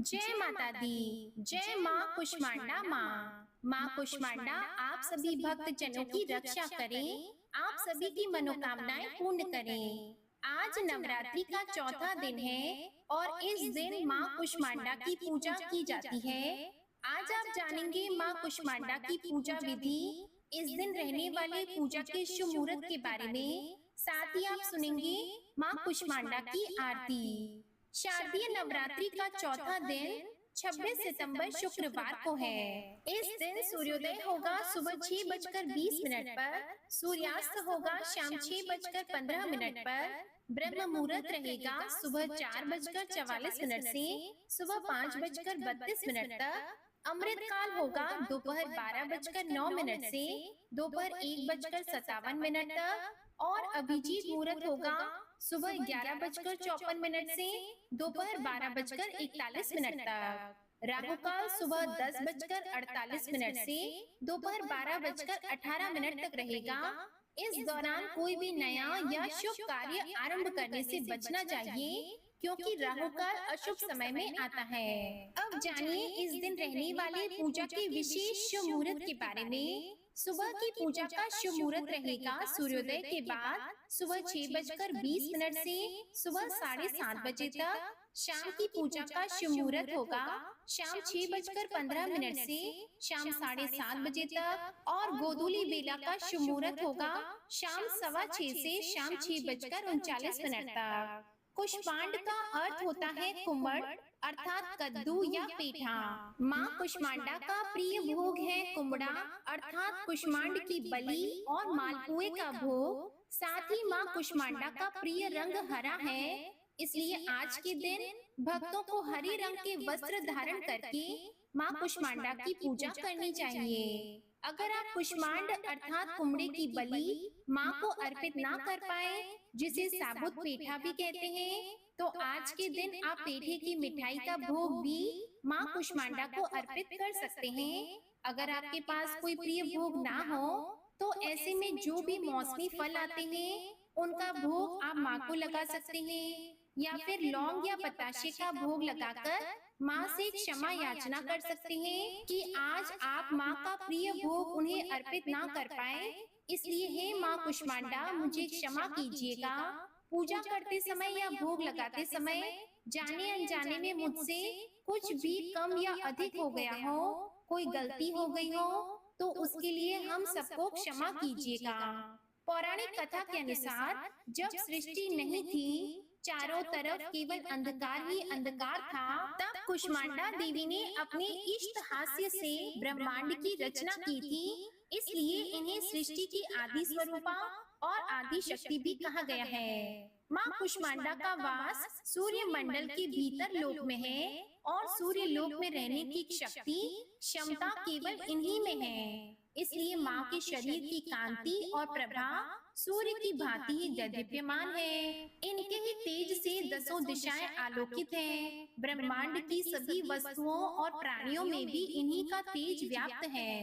जय माता दी। जय माँ कुष्मांडा माँ। माँ कुष्मांडा आप सभी भक्त जनों की रक्षा करें, आप सभी की मनोकामनाएं पूर्ण करें। आज नवरात्रि का चौथा दिन है और इस दिन माँ कुष्मांडा की पूजा की जाती है। आज आप जानेंगे माँ कुष्मांडा की पूजा विधि, इस दिन रहने वाले पूजा के शुभ मुहूर्त के बारे में, साथ ही आप सुनेंगे माँ कुष्मांडा की आरती। शारदीय नवरात्रि का चौथा दिन 26 सितंबर शुक्रवार को है। इस दिन सूर्योदय होगा सुबह 6:20 पर, सूर्यास्त होगा शाम 6:15 पर, ब्रह्म मुहूर्त रहेगा सुबह 4:44 से सुबह 5:32 तक, अमृत काल होगा दोपहर 12:09 से दोपहर 1:57 तक, और अभिजीत मुहूर्त होगा सुबह 11:54 से दोपहर 12:41 तक। राहु काल सुबह 10:48 से दोपहर 12:18 तक रहेगा। इस दौरान कोई भी नया या शुभ कार्य आरंभ करने से बचना चाहिए, क्योंकि राहु काल अशुभ समय में आता है। अब जानिए इस दिन रहने वाले पूजा के विशेष शुभ मुहूर्त के बारे में। सुबह की पूजा का शुभ मुहूर्त रहेगा सूर्योदय के बाद सुबह 6:20 से सुबह 7:30 बजे तक। शाम की पूजा का शुभ मुहूर्त होगा शाम 6:15 से शाम 7:30 बजे तक, और गोधूली बेला का शुभ मुहूर्त होगा शाम 6:15 से शाम 6:39 तक। कुष्मांड का अर्थ होता है कुम्हड़, अर्थात कद्दू या पेठा। माँ कुष्मांडा का प्रिय भोग है कुम्हड़ा, अर्थात कुष्मांड की बलि और मालपुए का भोग। साथ ही माँ कुष्मांडा का प्रिय रंग हरा है, इसलिए आज के दिन भक्तों को हरे रंग के वस्त्र धारण करके माँ कुष्मांडा की पूजा करनी चाहिए। अगर आप कुष्मांड अर्थात कुमड़े की बलि माँ को अर्पित ना कर पाए, जिसे साबुत पेठा भी कहते हैं, तो आज के दिन आप पेठे की मिठाई का भोग भी माँ कुष्मांडा को अर्पित कर सकते हैं। अगर आपके पास कोई प्रिय भोग ना हो, तो ऐसे में जो भी मौसमी फल आते हैं उनका भोग आप माँ को लगा सकते हैं, या फिर लौंग या बताशे का भोग लगाकर माँ से क्षमा याचना कर सकते हैं कि आज आप माँ का प्रिय भोग उन्हें अर्पित ना कर पाए, इसलिए हे माँ कुष्मांडा मुझे क्षमा कीजिएगा। पूजा करते समय या भोग लगाते समय जाने अनजाने में मुझसे कुछ भी कम या अधिक हो गया हो, कोई गलती हो गई हो, तो उसके लिए हम सबको क्षमा कीजिएगा। पौराणिक कथा के अनुसार जब सृष्टि नहीं थी, चारों तरफ केवल अंधकार ही अंधकार था, तब कुष्मांडा देवी ने अपने इष्ट हास्य से ब्रह्मांड की रचना की थी, इसलिए इन्हें सृष्टि की आदि स्वरूपा और आदि शक्ति भी कहा गया है। माँ कुष्मांडा का वास सूर्य मंडल के भीतर लोक में है, और सूर्य लोक में रहने की शक्ति क्षमता केवल इन्हीं में है, इसलिए माँ के शरीर की कांति और प्रभा सूर्य की भांति ही दैदीप्यमान है। इनके ही तेज से दसों दिशाएं आलोकित हैं। ब्रह्मांड की सभी वस्तुओं और प्राणियों में भी इन्हीं का तेज व्याप्त है।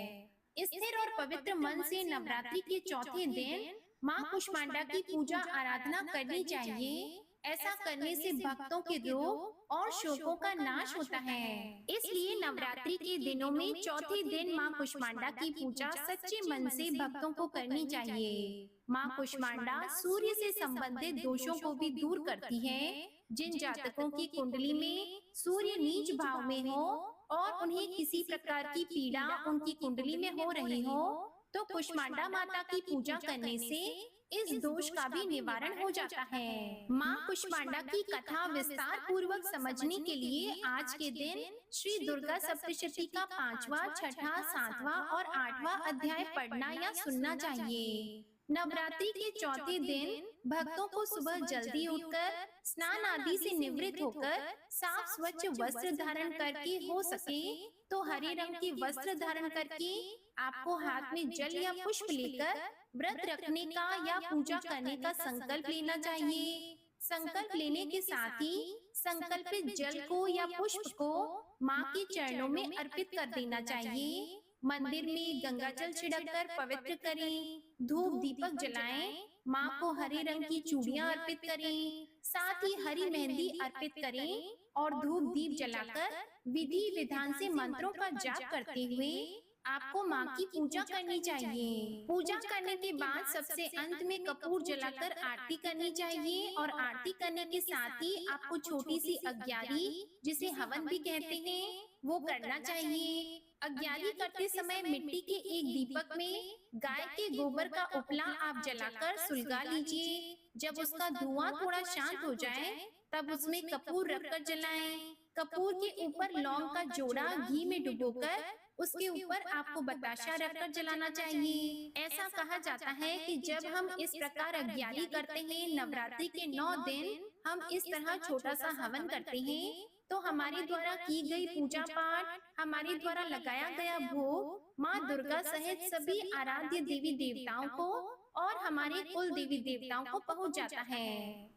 स्थिर और पवित्र मन से नवरात्रि के चौथे दिन माँ कुष्मांडा की पूजा आराधना करनी चाहिए। ऐसा करने से भक्तों के रोग और शोकों का नाश होता है। इसलिए नवरात्रि के दिनों में चौथे दिन माँ कुष्मांडा की पूजा सच्चे मन से भक्तों को करनी चाहिए। माँ कुष्मांडा सूर्य से संबंधित दोषों को भी दूर करती है। जिन जातकों की कुंडली में सूर्य नीच भाव में हो और उन्हें किसी प्रकार की पीड़ा उनकी कुंडली में हो रही हो, तो कुष्मांडा माता की पूजा करने से इस दोष का भी निवारण हो जाता है। माँ कुष्मांडा की कथा विस्तार पूर्वक समझने के लिए आज के दिन श्री दुर्गा सप्तशती का 5वां, 6ठा, 7वां और 8वां अध्याय पढ़ना या सुनना चाहिए। नवरात्रि के चौथे दिन भक्तों को सुबह जल्दी उठकर स्नान आदि से निवृत्त होकर साफ स्वच्छ वस्त्र धारण करके, हो सके तो हरे रंग के वस्त्र धारण करके, आपको हाथ में जल या पुष्प लेकर व्रत रखने का या पूजा करने का संकल्प लेना चाहिए। संकल्प लेने के साथ ही संकल्पित जल को या पुष्प को माँ के चरणों में अर्पित कर देना चाहिए। मंदिर में गंगा जल छिड़ककर पवित्र करें, धूप दीपक जलाएं, माँ को हरे रंग की चूड़ियां अर्पित करें। साथ ही हरी मेहंदी अर्पित करें और धूप दीप जलाकर विधि विधान से मंत्रों का जाप करते हुए आपको माँ की पूजा करनी चाहिए। पूजा करने के बाद सबसे अंत में कपूर जलाकर आरती करनी चाहिए और आरती करने के साथ ही आपको छोटी सी अग्यारी, जिसे हवन भी कहते हैं, वो करना चाहिए। अग्यारी करते समय मिट्टी के एक दीपक में गाय के गोबर का उपला आप जलाकर सुलगा लीजिए। जब उसका धुआं थोड़ा शांत हो जाए तब उसमें कपूर रखकर जलाएं। कपूर के ऊपर लौंग का जोड़ा घी में डुबोकर उसके ऊपर आपको बताशा रखकर जलाना चाहिए। ऐसा कहा जाता है कि जब हम इस प्रकार अग्यारी करते हैं, नवरात्रि के 9 दिन हम इस तरह छोटा सा हवन करते हैं, तो हमारे द्वारा की गई पूजा पाठ, हमारे द्वारा लगाया गया भोग माँ दुर्गा सहित सभी आराध्य देवी देवताओं को और हमारे कुल देवी देवताओं को पहुंच जाता है।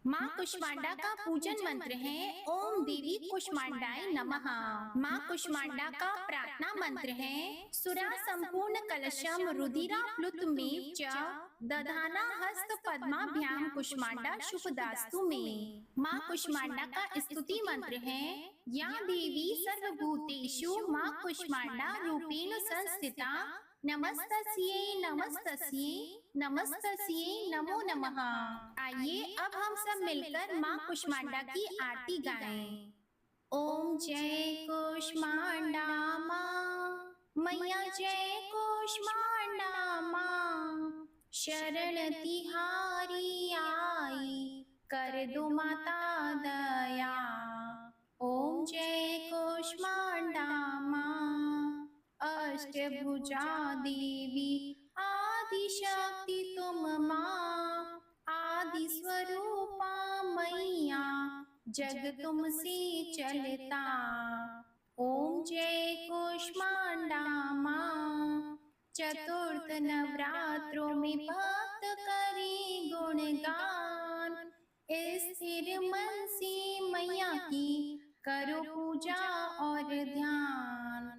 माँ कुष्मांडा का पूजन मंत्र है ओम देवी कुष्मांडाय नमः। माँ कुष्मांडा का प्रार्थना मंत्र है सुरा संपूर्ण कलशम रुधिरा प्लुतमेव च दधाना हस्त पद्माभ्याम कुष्मांडा शुभदास्तु में। माँ कुष्मांडा का स्तुति मंत्र है या देवी सर्वभूतेषु माँ कुष्मांडा रूपेण संस्थिता नमस्तस्यै नमस्तस्यै नमस्तस्यै नमो नमः। आइए अब हम सब मिलकर माँ कुष्मांडा की आरती गाएं। ओम जय कुष्मांडा माँ, मैया जय कुष्मांडा माँ, शरण तिहारी आई, कर दो माता दया। ओम जय कुष्मांडा माँ, अष्टभुजा देवी आदि शक्ति तुम माँ, आदि स्वरूपा मैया जग तुमसे चलता। ओम जय कुष्मांडा माँ, चतुर्थ नवरात्रों में भक्त करे गुणगान, स्थिर मन से मैया की करो पूजा और ध्यान।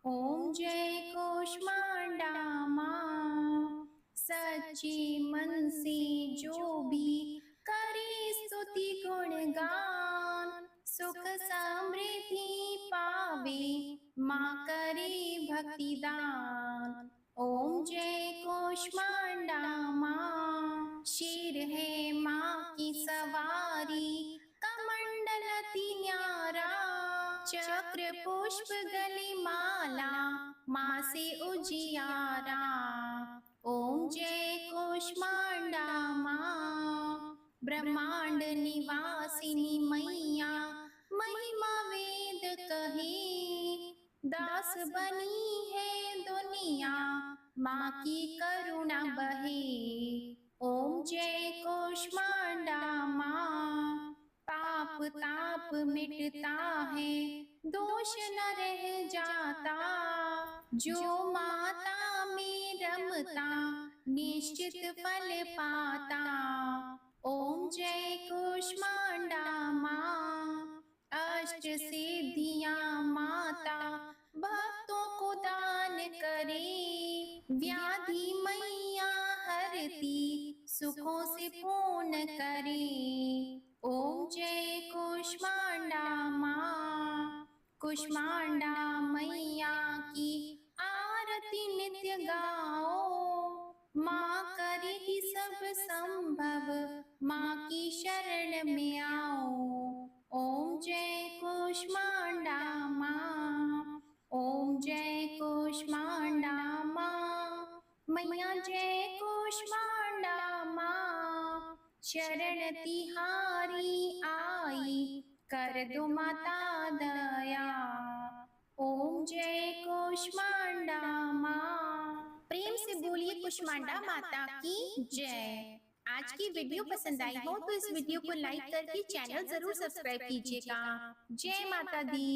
ओम जय कुष्मांडा माँ, सच्चे मन से जो भी करे स्तुति गुणगान, सुख समृद्धि पावे माँ करे भक्ति दान। ओम जय कुष्मांडा माँ, शेर है माँ की सवारी, कमंडल अति न्यारा, चक्र पुष्प गले माला माँ से उजियारा। ओम जय कुष्मांडा माँ, ब्रह्मांड निवासिनी मैया महिमा वेद कहे, दास बनी है दुनिया माँ की करुणा बहे। ओम जय कुष्मांडा माँ, पाप ताप मिटता है, दोष न रह जाता, जो माता में रमता निश्चित फल पाता। ओम जय कुष्मांडा माँ, अष्ट सिद्धियां माता भक्तों को दान करे, व्याधि मैया हरती सुखों से पूर्ण करे। ओम जय कुष्मांडा माँ, कुष्मांडा मैया की आरती नित्य गाओ, माँ करेगी सब संभव, माँ की शरण में आओ। ओम जय कुष्मांडा माँ, ओम जय कुष्मांडा माँ, मैया जय कुष्मांडा माँ, शरण तिहारी आई, कर दो माता दया। ओम जय कुष्मांडा माँ। प्रेम से बोलिए कुष्मांडा माता की जय। आज की वीडियो पसंद आई हो तो इस वीडियो को लाइक करके चैनल जरूर सब्सक्राइब कीजिएगा। जय माता दी।